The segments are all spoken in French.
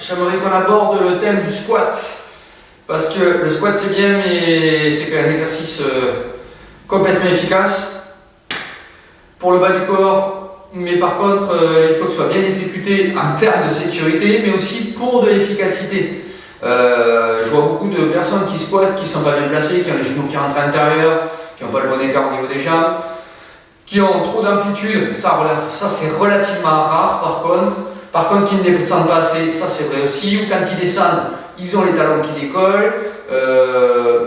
j'aimerais qu'on aborde le thème du squat. Parce que le squat c'est bien, mais c'est quand même un exercice complètement efficace pour le bas du corps. Mais par contre, il faut que ce soit bien exécuté en termes de sécurité, mais aussi pour de l'efficacité. Je vois beaucoup de personnes qui squattent, qui ne sont pas bien placées, qui ont les genoux qui rentrent à l'intérieur, qui n'ont pas le bon écart au niveau des jambes, qui ont trop d'amplitude. Ça c'est relativement rare par contre. Par contre, qui ne descendent pas assez, ça c'est vrai aussi. Ou quand ils descendent, ils ont les talons qui décollent.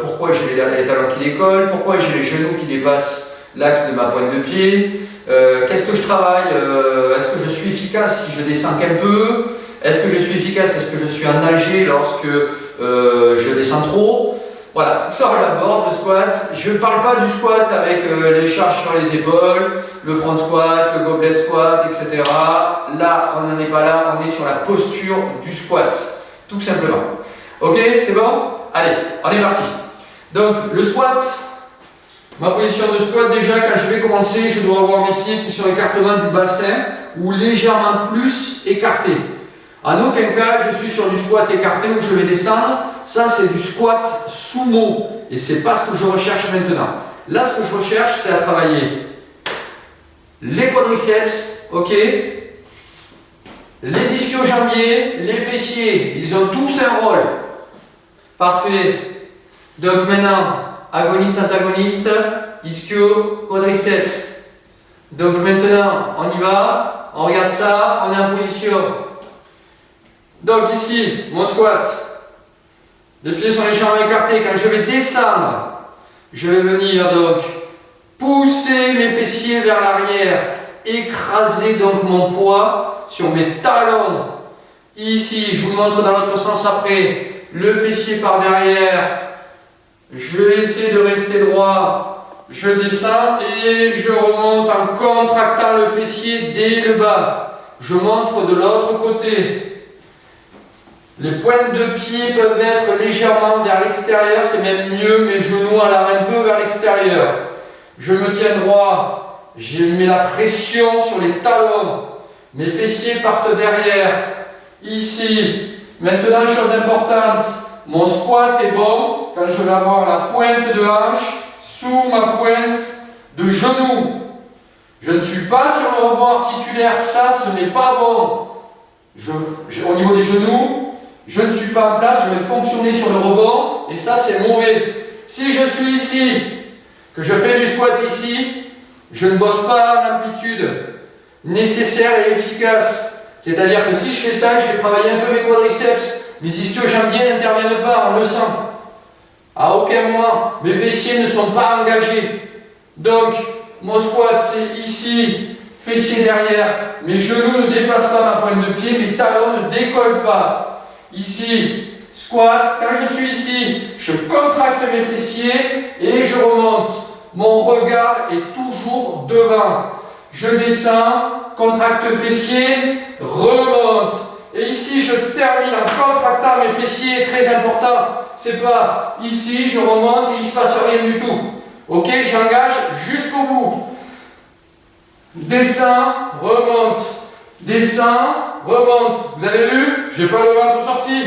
Pourquoi j'ai les talons qui décollent? Pourquoi j'ai les genoux qui dépassent l'axe de ma pointe de pied? Qu'est-ce que je travaille? Est-ce que je suis efficace si je descends qu'un peu? Est-ce que je suis efficace? Est-ce que je suis en nager lorsque je descends trop? Voilà, tout ça on l'aborde, le squat. Je ne parle pas du squat avec les charges sur les épaules, le front squat, le goblet squat, etc. Là, on n'en est pas là, on est sur la posture du squat, tout simplement. Ok, c'est bon? Allez, on est parti. Donc, le squat, ma position de squat, déjà, quand je vais commencer, je dois avoir mes pieds qui sont écartement du bassin ou légèrement plus écartés. En aucun cas, je suis sur du squat écarté où je vais descendre. Ça, c'est du squat sumo. Et ce n'est pas ce que je recherche maintenant. Là, ce que je recherche, c'est à travailler les quadriceps, ok, les ischio-jambiers, les fessiers. Ils ont tous un rôle. Parfait. Donc maintenant, agoniste-antagoniste, ischio, quadriceps. Donc maintenant, on y va. On regarde ça. On est en position. Donc ici, mon squat, les pieds sont légèrement écartés. Quand je vais descendre, je vais venir donc pousser mes fessiers vers l'arrière, écraser donc mon poids sur mes talons. Ici, je vous montre dans l'autre sens après, le fessier par derrière, je essaie de rester droit, je descends et je remonte en contractant le fessier dès le bas. Je montre de l'autre côté. Les pointes de pied peuvent être légèrement vers l'extérieur, c'est même mieux, mes genoux allant un peu vers l'extérieur. Je me tiens droit, je mets la pression sur les talons, mes fessiers partent derrière, ici. Maintenant, chose importante, mon squat est bon quand je vais avoir la pointe de hanche sous ma pointe de genou. Je ne suis pas sur le rebond articulaire, ça ce n'est pas bon. Au niveau des genoux, je ne suis pas en place, je vais fonctionner sur le rebond et ça c'est mauvais. Si je suis ici, que je fais du squat ici, je ne bosse pas l'amplitude nécessaire et efficace. C'est-à-dire que si je fais ça, je vais travailler un peu mes quadriceps, mes ischio-jambiers n'interviennent pas, on le sent. À aucun moment, mes fessiers ne sont pas engagés. Donc, mon squat c'est ici, fessier derrière, mes genoux ne dépassent pas ma pointe de pied, mes talons ne décollent pas. Ici, squat, quand je suis ici, je contracte mes fessiers et je remonte. Mon regard est toujours devant. Je descends, contracte fessier, remonte. Et ici, je termine en contractant mes fessiers, très important. C'est pas ici, je remonte et il ne se passe rien du tout. Ok, j'engage jusqu'au bout. Descends, remonte. Descends, remonte. Vous avez vu? Je n'ai pas le ventre sorti.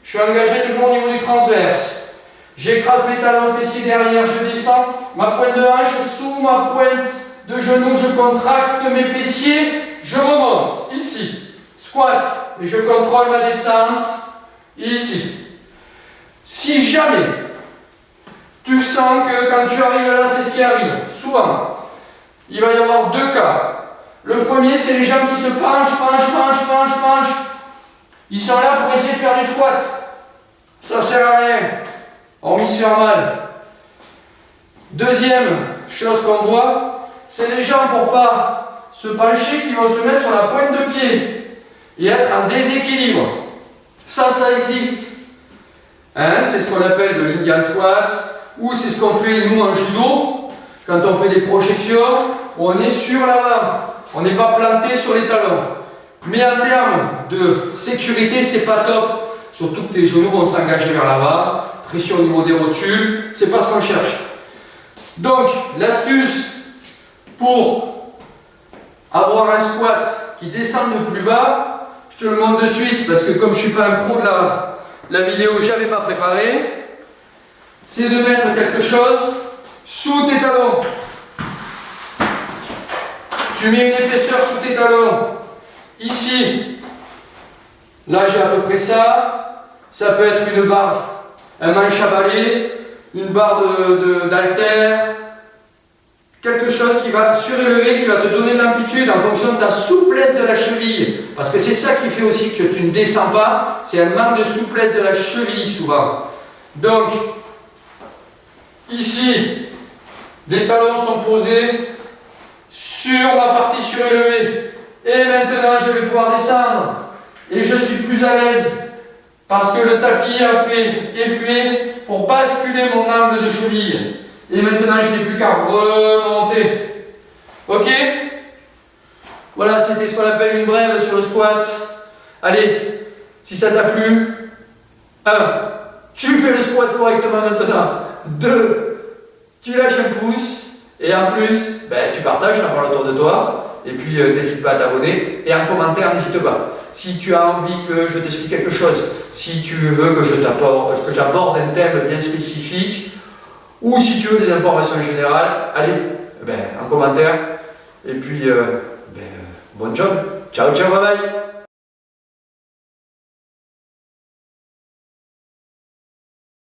Je suis engagé toujours au niveau du transverse. J'écrase mes talons fessiers derrière, je descends. Ma pointe de hanche sous ma pointe de genou, je contracte mes fessiers, je remonte. Ici. Squat. Et je contrôle ma descente. Ici. Si jamais tu sens que quand tu arrives là, c'est ce qui arrive, souvent, il va y avoir deux cas. Le premier, c'est les jambes qui se penchent. Ils sont là pour essayer de faire du squat. Ça ne sert à rien. On va se faire mal. Deuxième chose qu'on voit, c'est les jambes pour ne pas se pencher qui vont se mettre sur la pointe de pied et être en déséquilibre. Ça existe. Hein, c'est ce qu'on appelle de l'Indian squat ou c'est ce qu'on fait nous en judo quand on fait des projections où on est sur l'avant. On n'est pas planté sur les talons. Mais en termes de sécurité, c'est pas top. Surtout que tes genoux vont s'engager vers l'avant. Pression au niveau des rotules. C'est pas ce qu'on cherche. Donc, l'astuce pour avoir un squat qui descend de plus bas, je Je te le montre de suite parce que comme je ne suis pas un pro de la vidéo, je n'avais pas préparé. C'est de mettre quelque chose sous tes talons. Tu mets une épaisseur sous tes talons. Ici. Là, j'ai à peu près ça. Ça peut être une barre, un manche à balai, une barre d'haltère. Quelque chose qui va surélever, qui va te donner de l'amplitude en fonction de ta souplesse de la cheville. Parce que c'est ça qui fait aussi que tu ne descends pas, c'est un manque de souplesse de la cheville souvent. Donc, ici, les talons sont posés sur ma partie surélevée. Et maintenant, je vais pouvoir descendre. Et je suis plus à l'aise. Parce que le tapis est fait pour basculer mon angle de cheville. Et maintenant, je n'ai plus qu'à remonter. Ok? Voilà, c'était ce qu'on appelle une brève sur le squat. Allez, si ça t'a plu, 1. Tu fais le squat correctement maintenant. 2. Tu lâches un pouce. Et en plus, tu partages, tu en parles autour de toi. Et puis, n'hésite pas à t'abonner. Et en commentaire, n'hésite pas. Si tu as envie que je t'explique quelque chose, si tu veux que j'aborde un thème bien spécifique, ou si tu veux des informations générales, allez, en commentaire. Et puis, bon job. Ciao, ciao, bye bye.